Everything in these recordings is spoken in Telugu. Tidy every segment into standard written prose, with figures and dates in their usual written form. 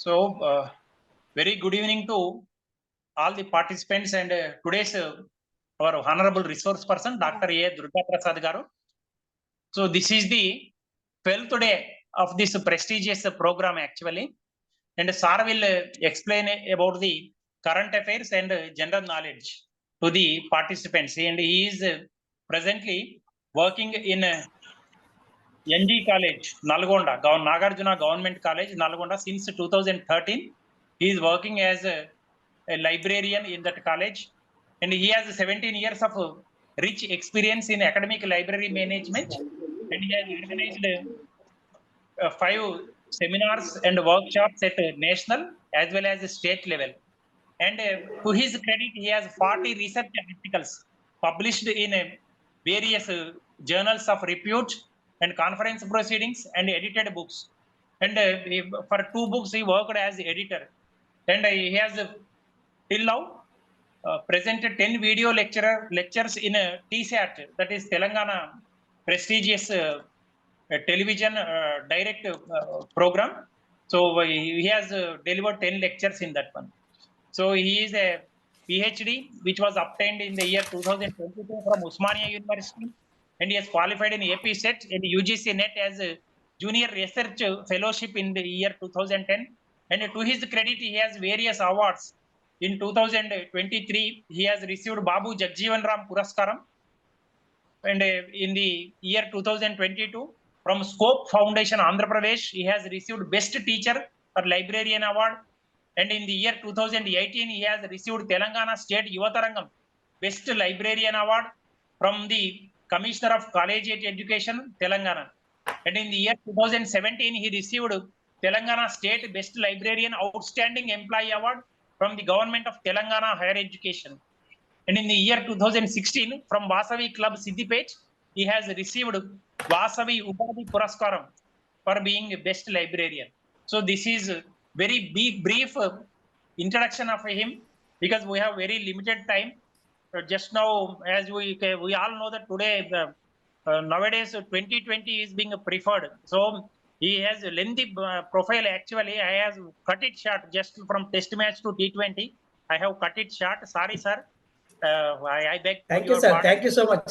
So, very good evening to all the participants and today's our honorable resource person, Dr. A. Durga Prasad Garu. So, this is the 12th day of this prestigious program actually. And Sir will explain about the current affairs and general knowledge to the participants. And he is presently working in NG College, Nalgonda, Nagarjuna Government College, Nalgonda since 2013. He is working as a librarian in that college, and he has 17 years of rich experience in academic library management, and he has organized 5 seminars and workshops at national as well as state level. And to his credit, he has 40 research articles published in various journals of repute and conference proceedings and edited books. And for 2 books, he worked as editor. And he has till now presented 10 video lectures in TSAT, that is Telangana prestigious television direct program. So he has delivered 10 lectures in that one. So he is a PhD which was obtained in the year 2022 from Osmania University, and he has qualified in AP Set and UGC NET as a junior research fellowship in the year 2010. And to his credit, he has various awards. In 2023, he has received Babu Jagjeevan Ram Puraskaram, and in the year 2022, from Scope Foundation Andhra Pradesh, he has received Best Teacher or Librarian Award. And in the year 2018, he has received Telangana State Yuvatarangam Best Librarian Award from the Commissioner of Collegiate Education, Telangana. And in the year 2017, he received Telangana State Best Librarian Outstanding Employee Award from the Government of Telangana Higher Education. And in the year 2016, from Vasavi Club Siddipet, he has received Vasavi Upadhi Puraskaram for being a best librarian. So this is a very brief introduction of him, because we have very limited time. Just now, as we all know that today, nowadays 2020 is being preferred. So he has a lengthy profile. Actually, I have cut it short just from test match to T20. I have cut it short. Sorry, sir. I beg. Thank you, sir. Pardon. Thank you so much.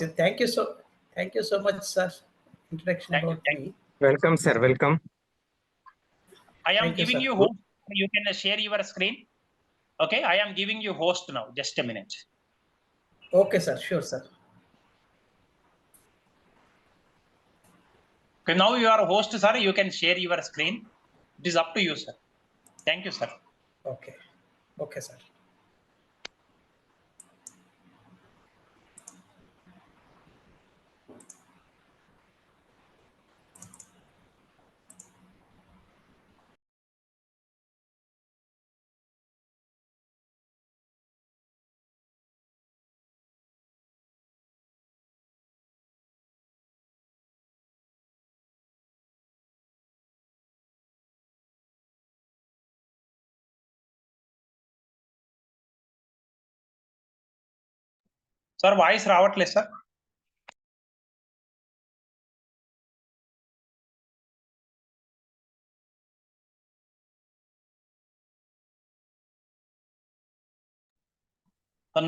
Thank you so much, sir. Introduction thank about you. Welcome, sir. Welcome. I am giving you host. You can share your screen. Okay, I am giving you host now. Just a minute. Okay, sir. Sure, sir. Okay, now you are a host, sir. You can share your screen. It is up to you, sir. Thank you, sir. Okay. Okay, sir. Sir, voice రావట్లేదు sir.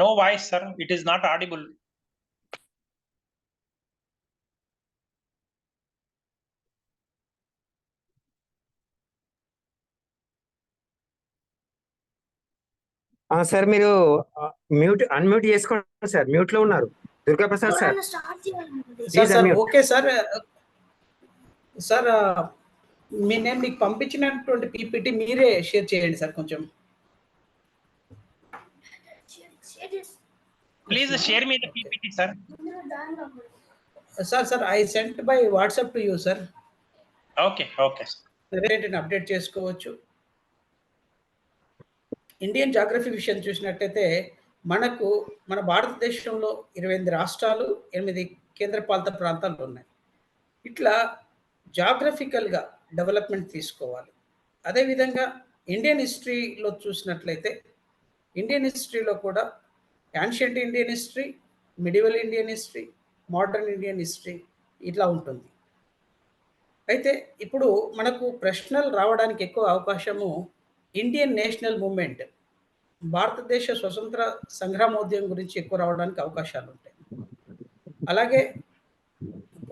No voice, sir. It is not audible. Sir మీరు అన్మ్యూట్ చేసుకోండి సార్. మ్యూట్ లో ఉన్నారు Durga Prasad sir. Sir okay sir. Sir నేను మీకు పంపించినటువంటి పీపీటీ మీరే షేర్ చేయండి సార్ కొంచెం. Please share me the PPT, sir. Sir, I sent by WhatsApp to you, sir. Okay. Update చేసుకోవచ్చు. ఇండియన్ జాగ్రఫీ విషయం చూసినట్టయితే మనకు మన భారతదేశంలో 28 రాష్ట్రాలు, 8 కేంద్రపాలిత ప్రాంతాలు ఉన్నాయి. ఇట్లా జాగ్రఫికల్గా డెవలప్మెంట్ తీసుకోవాలి. అదేవిధంగా ఇండియన్ హిస్టరీలో చూసినట్లయితే ఇండియన్ హిస్టరీలో కూడా ancient Indian history, medieval Indian history, modern Indian history ఇట్లా ఉంటుంది. అయితే ఇప్పుడు మనకు ప్రశ్నలు రావడానికి ఎక్కువ అవకాశము ఇండియన్ నేషనల్ మూవ్మెంట్, భారతదేశ స్వతంత్ర సంగ్రామోద్యమం గురించి ఎక్కువ రావడానికి అవకాశాలు ఉంటాయి. అలాగే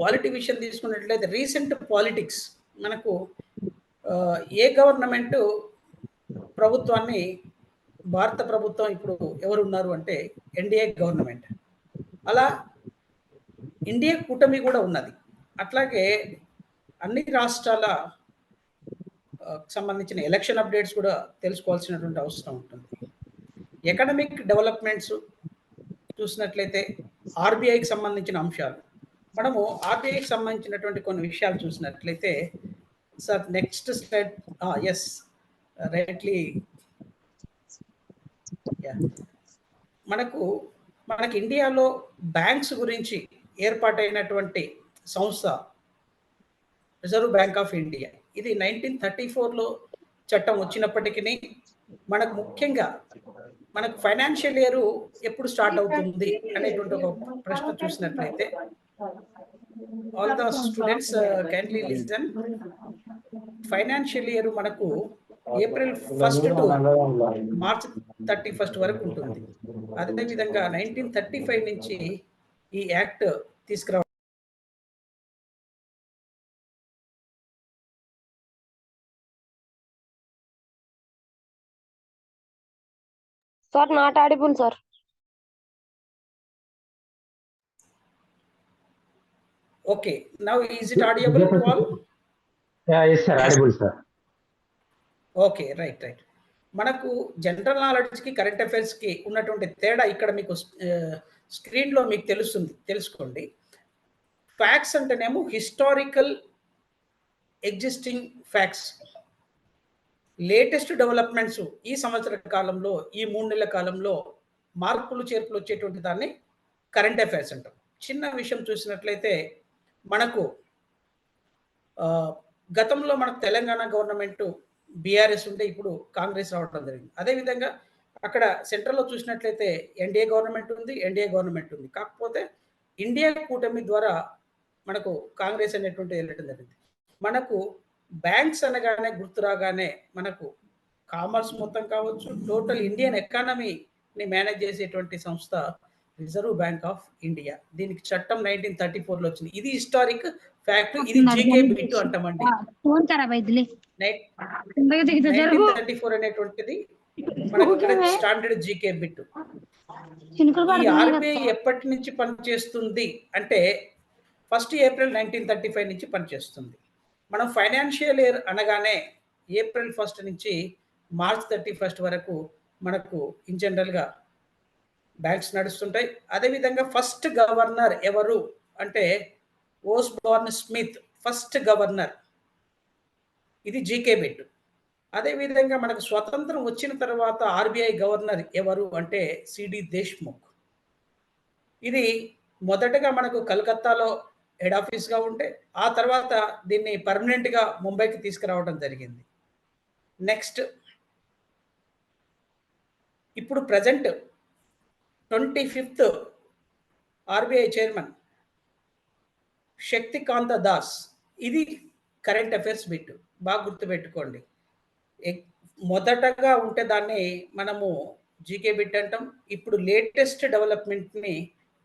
పాలిటీ విషయం తీసుకున్నట్లయితే రీసెంట్ పాలిటిక్స్ మనకు ఏ గవర్నమెంట్ ప్రభుత్వాన్ని, భారత ప్రభుత్వం ఇప్పుడు ఎవరు ఉన్నారు అంటే ఎన్డీఏ గవర్నమెంట్. అలా ఇండియా కూటమి కూడా ఉన్నది. అట్లాగే అన్ని రాష్ట్రాల సంబంధించిన ఎలక్షన్ అప్డేట్స్ కూడా తెలుసుకోవాల్సినటువంటి అవసరం ఉంటుంది. ఎకనామిక్ డెవలప్మెంట్స్ చూసినట్లయితే ఆర్బీఐకి సంబంధించిన అంశాలు, మనము ఆర్బీఐకి సంబంధించినటువంటి కొన్ని విషయాలు చూసినట్లయితే sir next slide, yes rightly, మనకి ఇండియాలో బ్యాంక్స్ గురించి ఏర్పాటైనటువంటి సంస్థ రిజర్వ్ బ్యాంక్ ఆఫ్ ఇండియా. ఇది 1934లో చట్టం వచ్చినప్పటికీ మనకు ముఖ్యంగా మనకు ఫైనాన్షియల్ ఇయర్ ఎప్పుడు స్టార్ట్ అవుతుంది అనేటువంటి ఒక ప్రశ్న చూసినట్లయితే, all the students kindly listen. Financial year మనకు ఏప్రిల్ 1 టు మార్చ్ 31 వరకు ఉంటుంది. అదేవిధంగా 1935 నుంచి ఈ యాక్ట్ తీసుకురావడం. Sir, not audible, sir. Okay, now is it audible, Paul? Yeah, yes, sir. Audible, sir. Okay, right. మనకు జనరల్ నాలెడ్జ్కి కరెంట్ అఫైర్స్కి ఉన్నటువంటి తేడా ఇక్కడ మీకు స్క్రీన్లో మీకు తెలుసుకోండి. ఫ్యాక్ట్స్ అంటేనేమో historical existing facts, latest developments ఈ సంవత్సర కాలంలో, ఈ 3 నెలల కాలంలో మార్పులు చేర్పులు వచ్చేటువంటి దాన్ని కరెంట్ అఫైర్స్ అంటాం. చిన్న విషయం చూసినట్లయితే మనకు గతంలో మనకు తెలంగాణ గవర్నమెంట్ బీఆర్ఎస్ ఉంటే ఇప్పుడు కాంగ్రెస్ రావడం జరిగింది. అదేవిధంగా అక్కడ సెంట్రల్లో చూసినట్లయితే ఎన్డీఏ గవర్నమెంట్ ఉంది. కాకపోతే ఇండియా కూటమి ద్వారా మనకు కాంగ్రెస్ అనేటువంటి వెళ్ళటం జరిగింది. మనకు బ్యాంక్స్ అనగానే గుర్తు రాగానే మనకు కామర్స్ మొత్తం కావచ్చు, టోటల్ ఇండియన్ ఎకానమీని మేనేజ్ చేసేటువంటి సంస్థ రిజర్వ్ బ్యాంక్ ఆఫ్ ఇండియా. దీనికి చట్టం 1934లో వచ్చింది. ఇది హిస్టారిక్ ఫ్యాక్ట్, ఇది జీకే బిట్ అంటామండి. 1934 అనేటువంటిది మనకు స్టాండర్డ్ జీకే బిట్. ఈ ఆర్బీఐ ఎప్పటి నుంచి పనిచేస్తుంది అంటే 1 ఏప్రిల్ 1935 నుంచి పనిచేస్తుంది. మనం ఫైనాన్షియల్ ఇయర్ అనగానే ఏప్రిల్ 1 నుంచి మార్చ్ 31 వరకు మనకు ఇన్ జనరల్గా బ్యాంక్స్ నడుస్తుంటాయి. అదేవిధంగా ఫస్ట్ గవర్నర్ ఎవరు అంటే ఓస్బోర్న్ స్మిత్ ఫస్ట్ గవర్నర్. ఇది జీకే బిట్. అదేవిధంగా మనకు స్వతంత్రం వచ్చిన తర్వాత ఆర్బీఐ గవర్నర్ ఎవరు అంటే సిడి దేశ్ముఖ్. ఇది మొదటగా మనకు కలకత్తాలో హెడ్ ఆఫీస్గా ఉంటే ఆ తర్వాత దీన్ని పర్మనెంట్గా ముంబైకి తీసుకురావడం జరిగింది. నెక్స్ట్, ఇప్పుడు present 25th RBI chairman Shaktikanta Das. ఇది కరెంట్ అఫైర్స్ బిట్, బాగా గుర్తుపెట్టుకోండి. మొదటగా ఉంటే దాన్ని మనము జీకే బిట్ అంటాం. ఇప్పుడు లేటెస్ట్ డెవలప్మెంట్ని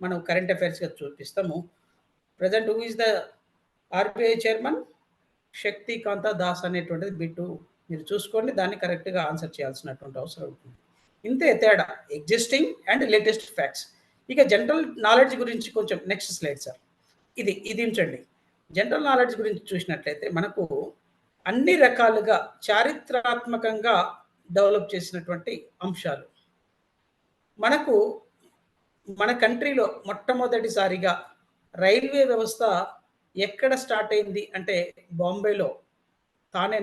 మనం కరెంట్ అఫైర్స్గా చూపిస్తాము. Present who is the RBI chairman? Shaktikanta Das అనేటువంటిది బిట్టు మీరు చూసుకోండి, దాన్ని కరెక్ట్గా ఆన్సర్ చేయాల్సినటువంటి అవసరం ఉంటుంది. ఇంతే తేడా, ఎగ్జిస్టింగ్ అండ్ లేటెస్ట్ ఫ్యాక్ట్స్. ఇక జనరల్ నాలెడ్జ్ గురించి కొంచెం నెక్స్ట్ స్లైడ్ సార్. ఇది ఉంచండి. జనరల్ నాలెడ్జ్ గురించి చూసినట్లయితే మనకు అన్ని రకాలుగా చారిత్రాత్మకంగా డెవలప్ చేసినటువంటి అంశాలు. మనకు మన కంట్రీలో మొట్టమొదటిసారిగా రైల్వే వ్యవస్థ ఎక్కడ స్టార్ట్ అయింది అంటే బాంబేలో తానే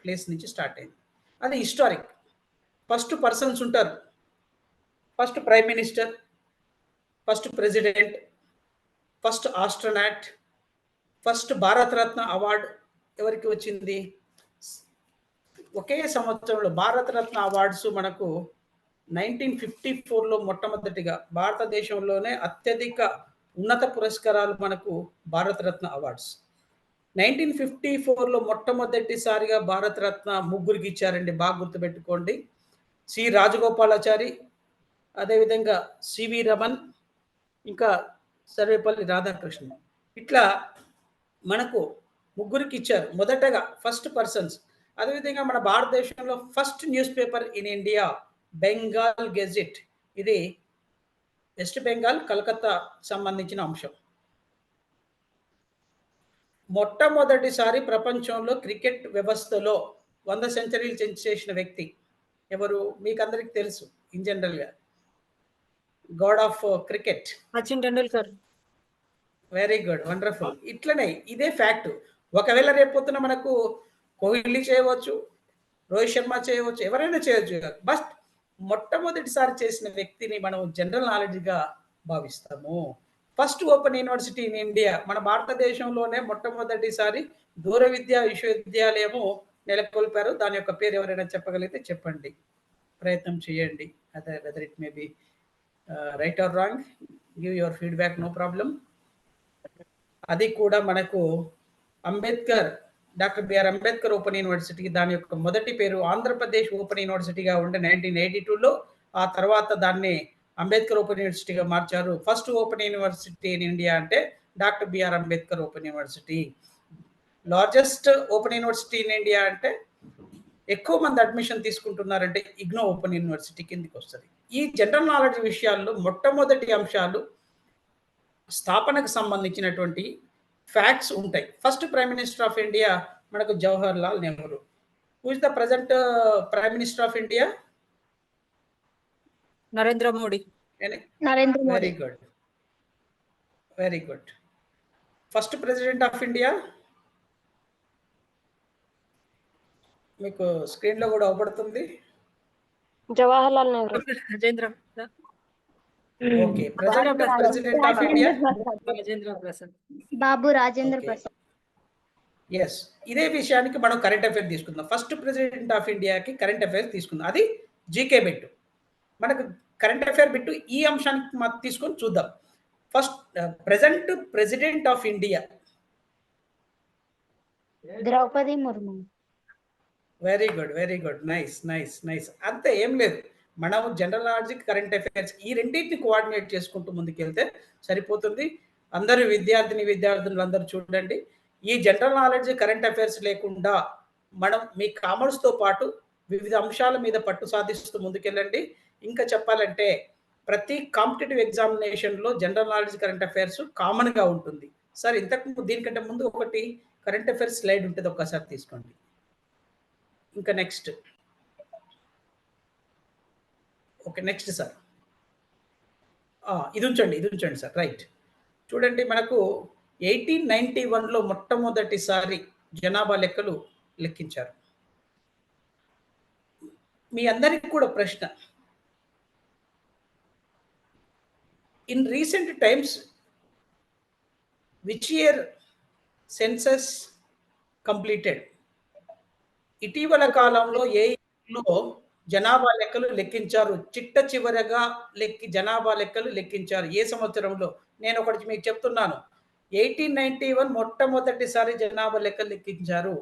ప్లేస్ నుంచి స్టార్ట్ అయింది. అది హిస్టారిక్. ఫస్ట్ పర్సన్స్ ఉంటారు, first prime minister, first president, first astronaut, first Bharat Ratna award ఎవరికి వచ్చింది? ఒకే సంవత్సరంలో భారతరత్న అవార్డ్స్ మనకు 1954లో మొట్టమొదటిగా భారతదేశంలోనే అత్యధిక ఉన్నత పురస్కారాలు మనకు భారతరత్న అవార్డ్స్. 1954లో మొట్టమొదటిసారిగా భారతరత్న ముగ్గురికి ఇచ్చారండి. బాగా గుర్తుపెట్టుకోండి. సి. రాజగోపాలాచారి, అదేవిధంగా సివి రమణ్, ఇంకా సర్వేపల్లి రాధాకృష్ణన్. ఇట్లా మనకు ముగ్గురికి ఇచ్చారు. మొదటగా ఫస్ట్ పర్సన్స్. అదేవిధంగా మన భారతదేశంలో first news paper in India Bengal gazette. ఇది వెస్ట్ బెంగాల్, కలకత్తా సంబంధించిన అంశం. మొట్టమొదటిసారి ప్రపంచంలో క్రికెట్ వ్యవస్థలో 100 సెంచరీలు చేసిన వ్యక్తి ఎవరు? మీకందరికి తెలుసు ఇన్ జనరల్‌గా. God of cricket. Sachin Tendulkar. Very good. Wonderful. ఇట్లనే ఇదే ఫ్యాక్ట్. ఒకవేళ రేపొద్దున మనకు కోహ్లీ చేయవచ్చు, రోహిత్ శర్మ చేయవచ్చు, ఎవరైనా చేయొచ్చు. బట్ మొట్టమొదటిసారి చేసిన వ్యక్తిని మనం జనరల్ నాలెడ్జ్‌గా భావిస్తాము. First open university in India. మన భారతదేశంలోనే మొట్టమొదటిసారి దూర విద్యా విశ్వవిద్యాలయము నెలకొల్పారు. దాని యొక్క పేరు ఎవరైనా చెప్పగలిగితే చెప్పండి. ప్రయత్నం చేయండి. Whether it may be right or wrong, give your feedback, no problem. అది కూడా మనకు Ambedkar, doctor BR Ambedkar open university. దాని యొక్క మొదటి పేరు ఆంధ్రప్రదేశ్ ఓపెన్ యూనివర్సిటీగా ఉండే 1982లో. ఆ తర్వాత దాన్ని అంబేద్కర్ ఓపెన్ యూనివర్సిటీగా మార్చారు. First open university in India అంటే doctor BR Ambedkar open university. Largest open university in India అంటే ఎక్కువ మంది అడ్మిషన్ తీసుకుంటున్నారంటే ఇగ్నో ఓపెన్ యూనివర్సిటీ కిందికి వస్తుంది. ఈ జనరల్ నాలెడ్జ్ విషయాల్లో మొట్టమొదటి అంశాలు స్థాపనకు సంబంధించినటువంటి ఫ్యాక్ట్స్ ఉంటాయి. First prime minister of India మనకు Jawahar Lal Nehru. Who is the present prime minister of India? Narendra Modi. Narendra Modi. Very good, very good. First president of India మీకు స్క్రీన్ లో కూడా అవపడుతుంది. Jawahar Lal Nehru. Rajendra okay. President of India Rajendra Prasad. Babu Rajendra Okay. Prasad. Yes. ఇదే విషయానికి మనం కరెంట్ అఫైర్ తీసుకుందాం. ఫస్ట్ ప్రెసిడెంట్ ఆఫ్ ఇండియాకి కరెంట్ అఫైర్ తీసుకుందాం. అది జీకే బిట్. మనకు కరెంట్ అఫైర్ బిట్ ఈ అంశానికి మనం తీసుకొని చూద్దాం. First present president of India. Draupadi Murmu. Very good, very good. Nice, nice, nice. అంతే, ఏం లేదు. మనం జనరల్ నాలెడ్జ్, కరెంట్ అఫైర్స్ ఈ రెండింటిని కోఆర్డినేట్ చేసుకుంటూ ముందుకెళ్తే సరిపోతుంది. అందరూ విద్యార్థులు అందరూ చూడండి. ఈ జనరల్ నాలెడ్జ్, కరెంట్ అఫైర్స్ లేకుండా మనం మీ కామర్స్తో పాటు వివిధ అంశాల మీద పట్టు సాధిస్తూ ముందుకెళ్ళండి. ఇంకా చెప్పాలంటే ప్రతి కాంపిటేటివ్ ఎగ్జామినేషన్లో జనరల్ నాలెడ్జ్, కరెంట్ అఫైర్స్ కామన్గా ఉంటుంది. సార్ ఇంతకు దీనికంటే ముందు ఒకటి కరెంట్ అఫైర్స్ స్లైడ్ ఉంటుంది, ఒక్కసారి తీసుకోండి. ఇంకా నెక్స్ట్. Okay, next sir. ఇది ఉంచండి సార్. రైట్. చూడండి, మనకు 1891లో మొట్టమొదటిసారి జనాభా లెక్కలు లెక్కించారు. మీ అందరికి కూడా ప్రశ్న, in recent times which year census completed? ఇటీవల కాలంలో ఏ ఇయర్లో జనాభా లెక్కలు లెక్కించారు? చిట్ట చివరగా జనాభా లెక్కలు లెక్కించారు ఏ సంవత్సరంలో? నేను ఒకటి మీకు చెప్తున్నాను. 1891 మొట్టమొదటిసారి జనాభా లెక్కలు లెక్కించారు.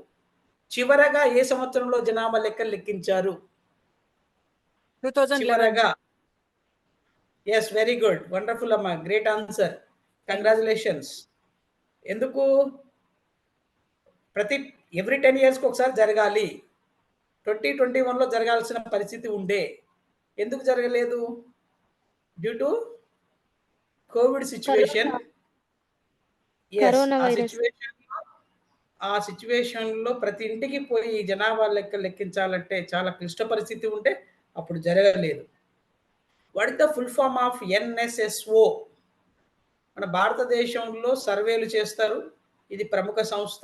చివరగా ఏ సంవత్సరంలో జనాభా లెక్కలు లెక్కించారు? 2011. చివరగా. ఎస్, వెరీ గుడ్, వండర్ఫుల్ అమ్మా, గ్రేట్ ఆన్సర్, కంగ్రాచులేషన్స్. ఎందుకు? ఎవ్రీ 10 ఇయర్స్కి ఒకసారి జరగాలి. 2021లో జరగాల్సిన పరిస్థితి ఉండే. ఎందుకు జరగలేదు? Due to Covid situation. ఆ సిచ్యువేషన్లో ప్రతి ఇంటికి పోయి జనాభా లెక్కించాలంటే చాలా క్లిష్ట పరిస్థితి ఉంటే అప్పుడు జరగలేదు. What is the full form of NSSO? మన భారతదేశంలో సర్వేలు చేస్తారు. ఇది ప్రముఖ సంస్థ.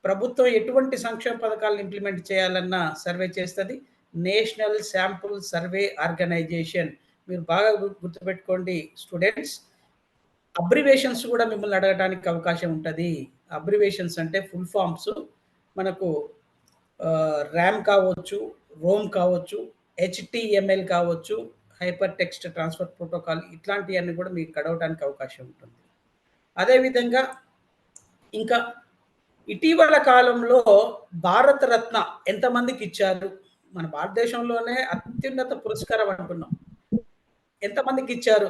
ప్రభుత్వం ఎటువంటి సంక్షేమ పథకాలను ఇంప్లిమెంట్ చేయాలన్నా సర్వే చేస్తుంది. National sample survey organisation. మీరు బాగా గుర్తుపెట్టుకోండి స్టూడెంట్స్. అబ్రివేషన్స్ కూడా మిమ్మల్ని అడగడానికి అవకాశం ఉంటుంది. అబ్రివేషన్స్ అంటే ఫుల్ ఫామ్స్. మనకు ర్యామ్ కావచ్చు, రోమ్ కావచ్చు, HTML కావచ్చు, హైపర్ టెక్స్ట్ ట్రాన్స్ఫర్ ప్రోటోకాల్, ఇట్లాంటివన్నీ కూడా మీకు అడగడానికి అవకాశం ఉంటుంది. అదేవిధంగా ఇంకా ఇటీవల కాలంలో భారతరత్న ఎంతమందికి ఇచ్చారు? మన భారతదేశంలోనే అత్యున్నత పురస్కారం అంటున్నాం. ఎంతమందికి ఇచ్చారు?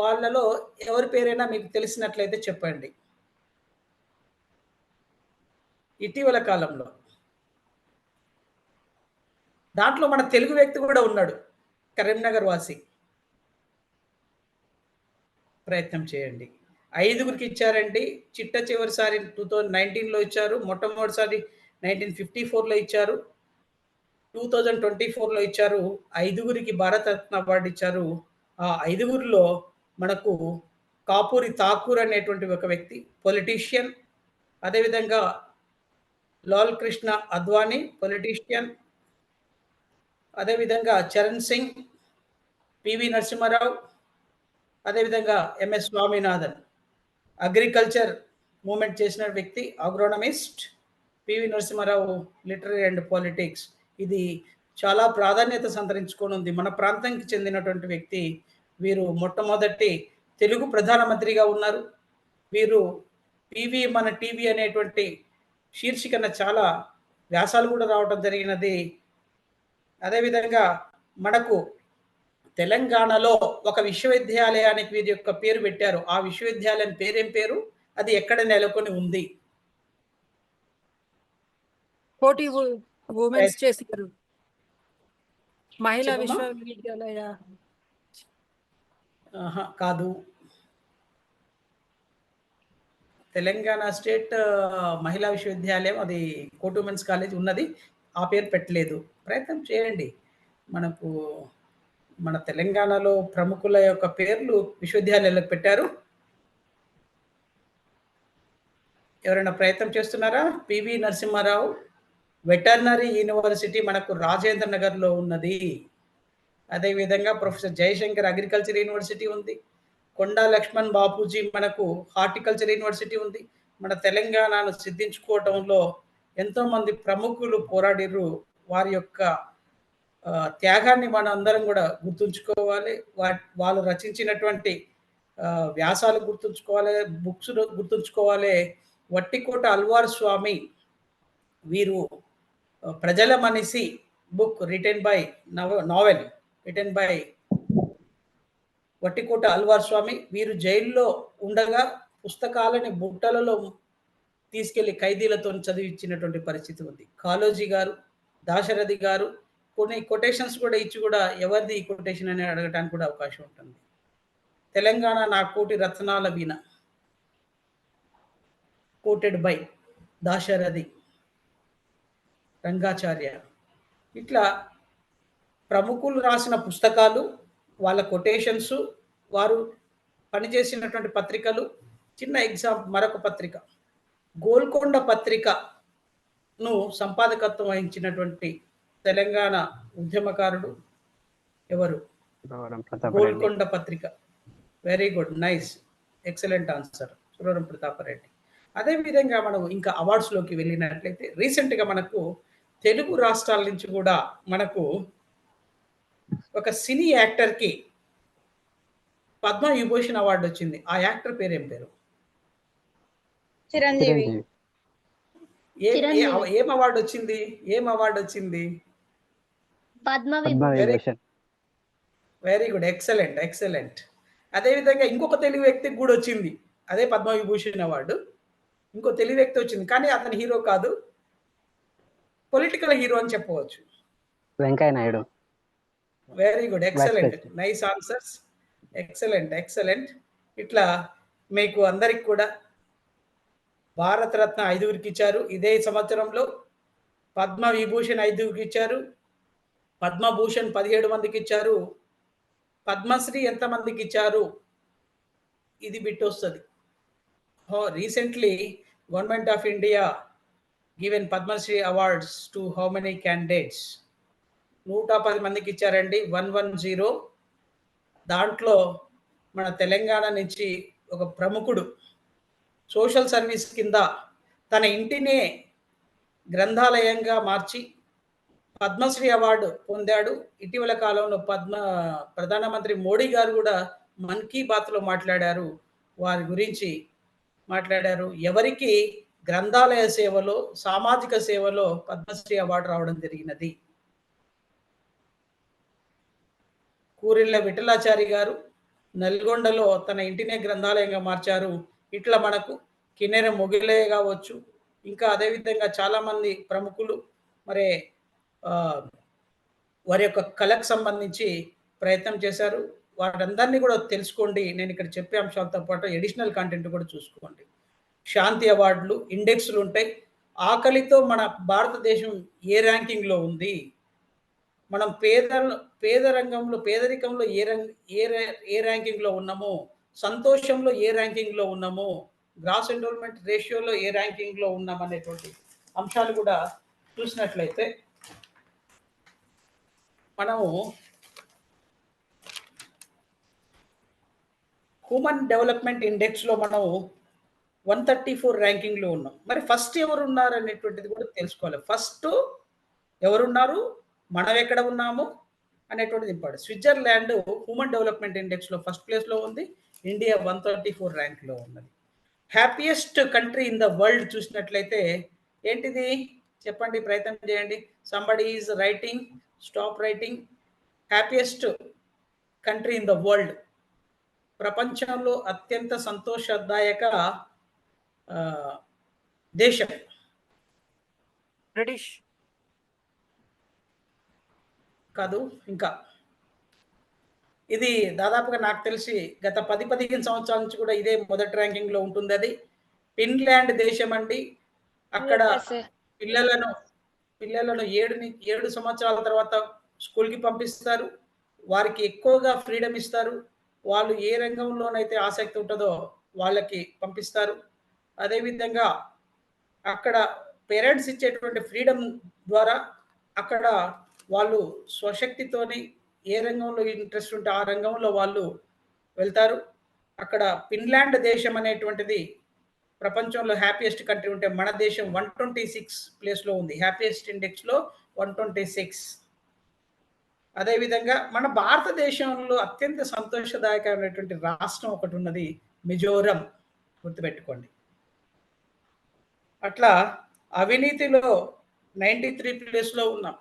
వాళ్ళలో ఎవరి పేరైనా మీకు తెలిసినట్లయితే చెప్పండి. ఇటీవల కాలంలో. దాంట్లో మన తెలుగు వ్యక్తి కూడా ఉన్నాడు. కరీంనగర్ వాసి. ప్రయత్నం చేయండి. 5గురికి ఇచ్చారండి. చిట్ట చివరిసారి 2019లో ఇచ్చారు. మొట్టమొదటిసారి 1954లో ఇచ్చారు. 2024లో ఇచ్చారు. 5గురికి భారతరత్న అవార్డు ఇచ్చారు. ఆ 5గురిలో మనకు కాపూరి ఠాకూర్ అనేటువంటి ఒక వ్యక్తి పొలిటీషియన్. అదేవిధంగా లాల్ కృష్ణ అద్వానీ పొలిటీషియన్. అదేవిధంగా చరణ్ సింగ్, పివి నరసింహారావు, అదేవిధంగా ఎంఎస్ స్వామినాథన్ అగ్రికల్చర్ మూవ్మెంట్ చేసిన వ్యక్తి, అగ్రోనమిస్ట్. PV Narasimha Rao literary and politics. ఇది చాలా ప్రాధాన్యత సంతరించుకొని ఉంది. మన ప్రాంతానికి చెందినటువంటి వ్యక్తి. వీరు మొట్టమొదటి తెలుగు ప్రధానమంత్రిగా ఉన్నారు. వీరు పివి మన టీవీ అనేటువంటి శీర్షికన చాలా వ్యాసాలు కూడా రావడం జరిగినది. అదేవిధంగా మనకు తెలంగాణలో ఒక విశ్వవిద్యాలయానికి వీరి యొక్క పేరు పెట్టారు. ఆ విశ్వవిద్యాలయం పేరేం పేరు? అది ఎక్కడ నెలకొని ఉంది? కోటి ఉమెన్స్ చేశారు. మహిళా చెప్పమ్మా. విశ్వవిద్యాలయ కాదు. తెలంగాణ స్టేట్ మహిళా విశ్వవిద్యాలయం, అది కోటి ఉమెన్స్ కాలేజ్ ఉన్నది. ఆ పేరు పెట్టలేదు. ప్రయత్నం చేయండి. మనకు మన తెలంగాణలో ప్రముఖుల యొక్క పేర్లు విశ్వవిద్యాలయాలకు పెట్టారు. ఎవరైనా ప్రయత్నం చేస్తున్నారా? పివి నరసింహారావు వెటర్నరీ యూనివర్సిటీ మనకు రాజేంద్ర నగర్లో ఉన్నది. అదేవిధంగా ప్రొఫెసర్ జయశంకర్ అగ్రికల్చర్ యూనివర్సిటీ ఉంది. కొండా లక్ష్మణ్ బాపూజీ మనకు హార్టికల్చర్ యూనివర్సిటీ ఉంది. మన తెలంగాణను సిద్ధించుకోవటంలో ఎంతోమంది ప్రముఖులు పోరాడిరు. వారి యొక్క త్యాగాన్ని మన అందరం కూడా గుర్తుంచుకోవాలి. వాళ్ళు రచించినటువంటి వ్యాసాలు గుర్తుంచుకోవాలి, బుక్స్ గుర్తుంచుకోవాలి. వట్టికోట అల్వార్ స్వామి వీరు ప్రజల మనిషి book written by novel written by Vattikota Alwar Swami. వీరు జైల్లో ఉండగా పుస్తకాలని బుట్టలలో తీసుకెళ్లి ఖైదీలతో చదివించినటువంటి పరిస్థితి ఉంది. కాళోజీ గారు, దాశరథి గారు కొన్ని కొటేషన్స్ కూడా ఇచ్చి కూడా ఎవరిది ఈ కొటేషన్ అని అడగడానికి కూడా అవకాశం ఉంటుంది. తెలంగాణ నా కోటి రత్నాల వీణ కోటెడ్ బై దాశరథి, రంగాచార్య. ఇట్లా ప్రముఖులు రాసిన పుస్తకాలు, వాళ్ళ కొటేషన్స్, వారు పనిచేసినటువంటి పత్రికలు. చిన్న ఎగ్జాంపుల్, మరొక పత్రిక గోల్కొండ పత్రికను సంపాదకత్వం వహించినటువంటి తెలంగాణ ఉద్యమకారుడు ఎవరు? గోల్కొండ పత్రిక. Very good, nice, excellent answer, Suravaram Pratap Reddy. అదేవిధంగా మనం ఇంకా అవార్డ్స్లోకి వెళ్ళినట్లయితే రీసెంట్గా మనకు తెలుగు రాష్ట్రాల నుంచి కూడా మనకు ఒక సినీ యాక్టర్కి పద్మ విభూషణ్ అవార్డు వచ్చింది. ఆ యాక్టర్ పేరేం పేరు? చిరంజీవి. ఏం అవార్డు వచ్చింది? ఏం అవార్డు వచ్చింది? Padma Vibhushan. Very good, excellent excellent. అదేవిధంగా ఇంకొక తెలుగు వ్యక్తికి కూడా వచ్చింది అదే పద్మ విభూషణ్ అవార్డు. ఇంకో తెలుగు వ్యక్తి వచ్చింది, కానీ అతని హీరో కాదు, పొలిటికల్ హీరో అని చెప్పవచ్చు. Venkaiah Naidu. Very good, excellent, nice answers, excellent excellent. ఇట్లా మీకు అందరికి కూడా భారతరత్న 5గురికి ఇచ్చారు ఇదే సంవత్సరంలో. పద్మ విభూషణ్ 5గురికి ఇచ్చారు. పద్మభూషణ్ 17 మందికి ఇచ్చారు. పద్మశ్రీ ఎంతమందికి ఇచ్చారు? ఇది బిట్ వస్తుంది. Recently government of India given Padmashri awards to how many candidates? 110 మందికి ఇచ్చారండి, 110. దాంట్లో మన తెలంగాణ నుంచి ఒక ప్రముఖుడు సోషల్ సర్వీస్ కింద తన ఇంటినే గ్రంథాలయంగా మార్చి పద్మశ్రీ అవార్డు పొందాడు. ఇటీవల కాలంలో ప్రధానమంత్రి మోడీ గారు కూడా మన్ కీ బాత్లో మాట్లాడారు, వారి గురించి మాట్లాడారు. ఎవరికి గ్రంథాలయ సేవలో, సామాజిక సేవలో పద్మశ్రీ అవార్డు రావడం జరిగినది. కూరిళ్ళ విఠలాచారి గారు నల్గొండలో తన ఇంటినే గ్రంథాలయంగా మార్చారు. ఇట్లా మనకు కిన్నెర మొగిలయ్య కావచ్చు, ఇంకా అదేవిధంగా చాలామంది ప్రముఖులు మరి వారి యొక్క కళకు సంబంధించి ప్రయత్నం చేశారు. వారందరినీ కూడా తెలుసుకోండి. నేను ఇక్కడ చెప్పే అంశాలతో పాటు ఎడిషనల్ కంటెంట్ కూడా చూసుకోండి. శాంతి అవార్డులు, ఇండెక్స్లు ఉంటాయి. ఆకలితో మన భారతదేశం ఏ ర్యాంకింగ్లో ఉంది, మనం పేదరికంలో ఏ ర్యాంకింగ్లో ఉన్నాము, సంతోషంలో ఏ ర్యాంకింగ్లో ఉన్నాము, గ్రాస్ ఎన్రోల్మెంట్ రేషియోలో ఏ ర్యాంకింగ్లో ఉన్నాం అనేటువంటి అంశాలు కూడా చూసినట్లయితే మనము హ్యూమన్ డెవలప్మెంట్ ఇండెక్స్లో మనం 134 ర్యాంకింగ్లో ఉన్నాం. మరి ఫస్ట్ ఎవరు ఉన్నారు అనేటువంటిది కూడా తెలుసుకోవాలి. ఫస్ట్ ఎవరున్నారు, మనం ఎక్కడ ఉన్నాము అనేటువంటిది ఇంపార్టెంట్. స్విట్జర్లాండ్ హ్యూమన్ డెవలప్మెంట్ ఇండెక్స్లో ఫస్ట్ ప్లేస్లో ఉంది. ఇండియా 134 ర్యాంక్లో ఉన్నది. Happiest country in the world చూసినట్లయితే ఏంటిది చెప్పండి, ప్రయత్నం చేయండి. Somebody is writing, stop writing. Happiest country in the world, ప్రపంచంలో అత్యంత సంతోషదాయక దేశం బ్రిటిష్ కాదు. ఇంకా ఇది దాదాపుగా నాకు తెలిసి గత 10-15 సంవత్సరాల నుంచి కూడా ఇదే మొదటి ర్యాంకింగ్లో ఉంటుంది. అది ఫిన్లాండ్ దేశం అండి. అక్కడ పిల్లలను 7 సంవత్సరాల తర్వాత స్కూల్కి పంపిస్తారు. వారికి ఎక్కువగా ఫ్రీడమ్ ఇస్తారు. వాళ్ళు ఏ రంగంలోనైతే ఆసక్తి ఉంటుందో వాళ్ళకి పంపిస్తారు. అదేవిధంగా అక్కడ పేరెంట్స్ ఇచ్చేటువంటి ఫ్రీడమ్ ద్వారా అక్కడ వాళ్ళు స్వశక్తితోని ఏ రంగంలో ఇంట్రెస్ట్ ఉంటే ఆ రంగంలో వాళ్ళు వెళ్తారు. అక్కడ ఫిన్లాండ్ దేశం అనేటువంటిది ప్రపంచంలో హ్యాపీయెస్ట్ కంట్రీ ఉంటే మన దేశం 126 ప్లేస్లో ఉంది. హ్యాపీయెస్ట్ ఇండెక్స్లో 126. అదేవిధంగా మన భారతదేశంలో అత్యంత సంతోషదాయకమైనటువంటి రాష్ట్రం ఒకటి ఉన్నది, మిజోరం. గుర్తుపెట్టుకోండి. అట్లా అవినీతిలో 93 ప్లేస్లో ఉన్నాం.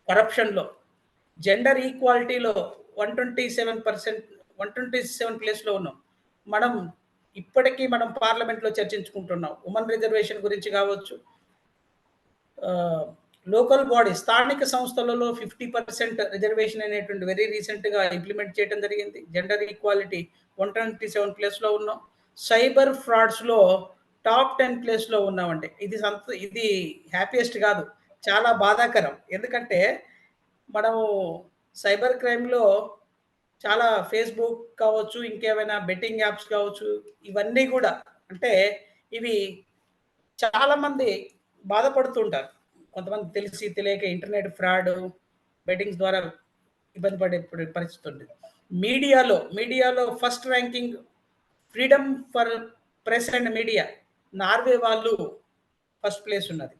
కరప్షన్లో, జెండర్ ఈక్వాలిటీలో 127 ప్లేస్లో ఉన్నాం. మనం ఇప్పటికీ మనం పార్లమెంట్లో చర్చించుకుంటున్నాం. ఉమెన్ రిజర్వేషన్ గురించి కావచ్చు, లోకల్ బాడీ స్థానిక సంస్థలలో 50% రిజర్వేషన్ అనేటువంటి వెరీ రీసెంట్గా ఇంప్లిమెంట్ చేయడం జరిగింది. జెండర్ ఈక్వాలిటీ 127 ప్లేస్లో ఉన్నాం. సైబర్ ఫ్రాడ్స్లో టాప్ 10 ప్లేస్లో ఉన్నామండి. ఇది హ్యాపీయెస్ట్ కాదు, చాలా బాధాకరం. ఎందుకంటే మనము సైబర్ క్రైమ్లో చాలా ఫేస్బుక్ కావచ్చు, ఇంకేమైనా బెట్టింగ్ యాప్స్ కావచ్చు, ఇవన్నీ కూడా అంటే ఇవి చాలామంది బాధపడుతుంటారు. కొంతమంది తెలిసి తెలియక ఇంటర్నెట్ ఫ్రాడ్, బెట్టింగ్స్ ద్వారా ఇబ్బంది పడే పరిస్థితి ఉంది. మీడియాలో first ranking freedom for press and media, Norway వాళ్ళు ఫస్ట్ ప్లేస్ ఉన్నది.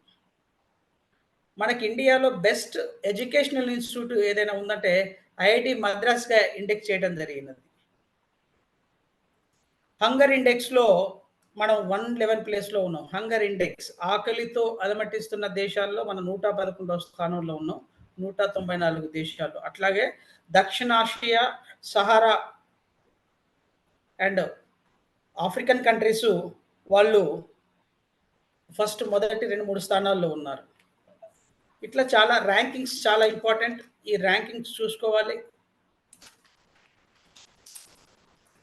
మనకి ఇండియాలో బెస్ట్ ఎడ్యుకేషనల్ ఇన్స్టిట్యూట్ ఏదైనా ఉందంటే ఐఐటి మద్రాస్గా ఇండెక్స్ చేయడం జరిగినది. హంగర్ ఇండెక్స్లో మనం 111 ప్లేస్లో ఉన్నాం. హంగర్ ఇండెక్స్, ఆకలితో అలమటిస్తున్న దేశాల్లో మనం 111వ స్థానంలో ఉన్నాం, 194 దేశాలు. అట్లాగే దక్షిణాసియా, సహారా అండ్ ఆఫ్రికన్ కంట్రీస్ వాళ్ళు ఫస్ట్ మొదటి 2-3 స్థానాల్లో ఉన్నారు. ఇట్లా చాలా ర్యాంకింగ్స్ చాలా ఇంపార్టెంట్. ఈ ర్యాంకింగ్స్ చూసుకోవాలి.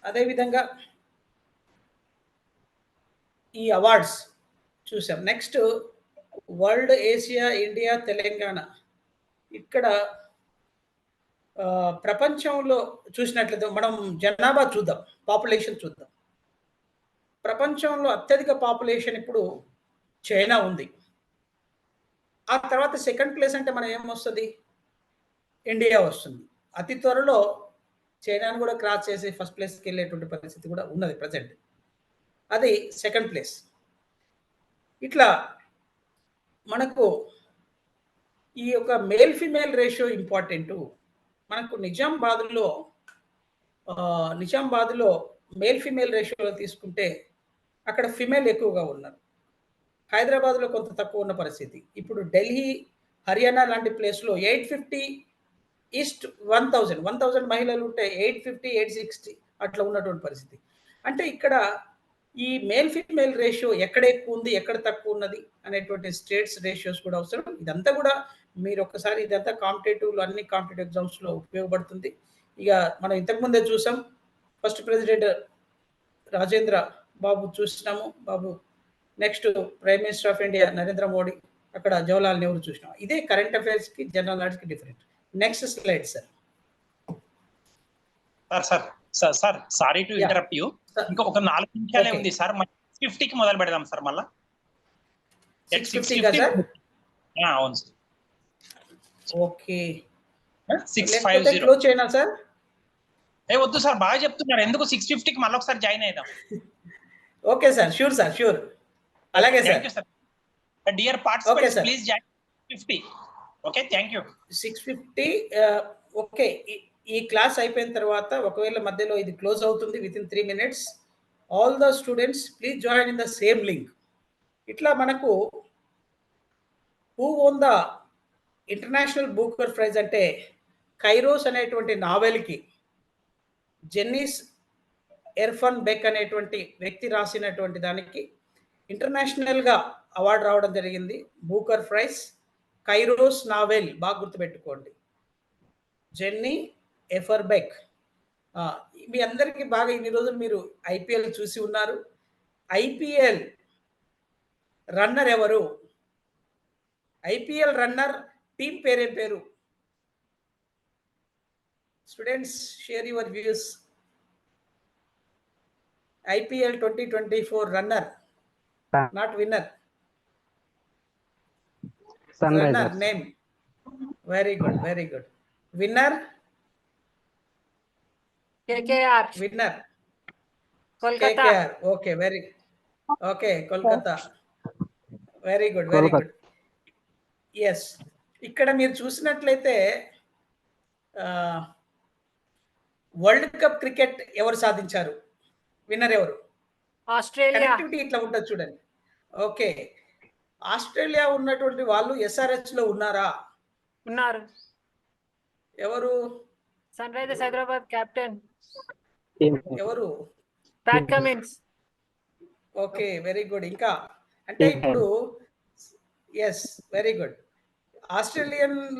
అదేవిధంగా ఈ అవార్డ్స్ చూసాం. Next world, Asia, India, Telangana. ఇక్కడ ప్రపంచంలో చూసినట్లయితే మనం జనాభా చూద్దాం, పాపులేషన్ చూద్దాం. ప్రపంచంలో అత్యధిక పాపులేషన్ ఇప్పుడు చైనా ఉంది. ఆ తర్వాత సెకండ్ ప్లేస్ అంటే మనం ఏమొస్తుంది, ఇండియా వస్తుంది. అతి త్వరలో చైనాను కూడా క్రాస్ చేసి ఫస్ట్ ప్లేస్కి వెళ్ళేటువంటి పరిస్థితి కూడా ఉన్నది ప్రజెంట్. అది సెకండ్ ప్లేస్. ఇట్లా మనకు ఈ యొక్క మేల్ ఫిమేల్ రేషియో ఇంపార్టెంటు. మనకు నిజామాబాద్లో మేల్ ఫిమేల్ రేషియో తీసుకుంటే అక్కడ ఫిమేల్ ఎక్కువగా ఉన్నారు. హైదరాబాద్లో కొంత తక్కువ ఉన్న పరిస్థితి. ఇప్పుడు ఢిల్లీ, హర్యానా లాంటి ప్లేస్లో 850 ఈస్ట్ 1000 మహిళలు ఉంటే 850, 860 అట్లా ఉన్నటువంటి పరిస్థితి. అంటే ఇక్కడ ఈ మేల్ ఫీమేల్ రేషియో ఎక్కడ ఎక్కువ ఉంది, ఎక్కడ తక్కువ ఉన్నది అనేటువంటి స్టేట్స్ రేషియోస్ కూడా అవసరం. ఇదంతా కూడా మీరు ఒక్కసారి ఇదంతా కాంపిటేటివ్లో అన్ని కాంపిటేటివ్ ఎగ్జామ్స్లో ఉపయోగపడుతుంది. ఇక మనం ఇంతకుముందే చూసాం, ఫస్ట్ ప్రెసిడెంట్ రాజేంద్ర బాబు చూసినాము, Babu. Next prime minister of India Narendra Modi, అక్కడ జవహర్లాల్ నెహ్రూ చూసినాం. ఇదే కరెంట్ అఫైర్స్కి జనరల్ నాలెడ్జ్కి different. Next slide sir. Sir sorry to interrupt you. ఇంకా ఒక 4 నిమిషాలే Okay. ఉంది సార్. 6:50కి మొదలు పెడదాం సార్ మళ్ళా. 6:50 గా సార్? అవును సార్. ఓకే, 6:50. క్లోజ్ చేయనా సార్? వద్దు సార్, బాగా చెప్తున్నారు. ఎందుకు 6:50కి మళ్ళీ ఒకసారి జాయిన్ అయిదాం. Okay sir, sure sir, sure. అలాగే sir. Dear Okay, participants, sir. Please join 6:50. Okay, thank you. 6:50. Okay, ఈ క్లాస్ అయిపోయిన తర్వాత ఒకవేళ మధ్యలో ఇది క్లోజ్ అవుతుంది within 3 minutes, all the students please join in the same link. ఇట్లా మనకు who won the International Booker Prize అంటే కైరోస్ అనేటువంటి నావెల్కి జెన్నిస్ ఎర్ఫన్ బెక్ అనేటువంటి వ్యక్తి రాసినటువంటి దానికి ఇంటర్నేషనల్గా అవార్డు రావడం జరిగింది. బూకర్ ప్రైజ్, కైరోస్ నావెల్, బాగా గుర్తుపెట్టుకోండి, జెన్నీ ఎఫర్బెక్. మీ అందరికీ బాగా ఇన్ని రోజులు మీరు ఐపీఎల్ చూసి ఉన్నారు. ఐపీఎల్ రన్నర్ ఎవరు? ఐపీఎల్ రన్నర్ టీం పేరేం పేరు? Students, share your views. IPL 2024 runner, not winner. Runner name. Very good, very good. Winner? KKR, winner Kolkata. KKR. Okay, very okay, Kolkata. Very good, very good. Yes, ఇక్కడ మీరు చూసినట్లయితే వరల్డ్ కప్ క్రికెట్ ఎవరు సాధించారు? విన్నర్ ఎవరు? ఆస్ట్రేలియా. కనెక్టివిటీ ఇట్లా ఉంటుంది చూడండి. ఓకే, ఆస్ట్రేలియా ఉన్నటువంటి వాళ్ళు SRH లో ఉన్నారా? ఉన్నారు. ఎవరు? సన్ రైజర్స్ హైదరాబాద్ కెప్టెన్ ఎవరు? Pat Cummins. Okay, very good. ఇంకా అంటే ఇప్పుడు ఎస్, వెరీ గుడ్. ఆస్ట్రేలియన్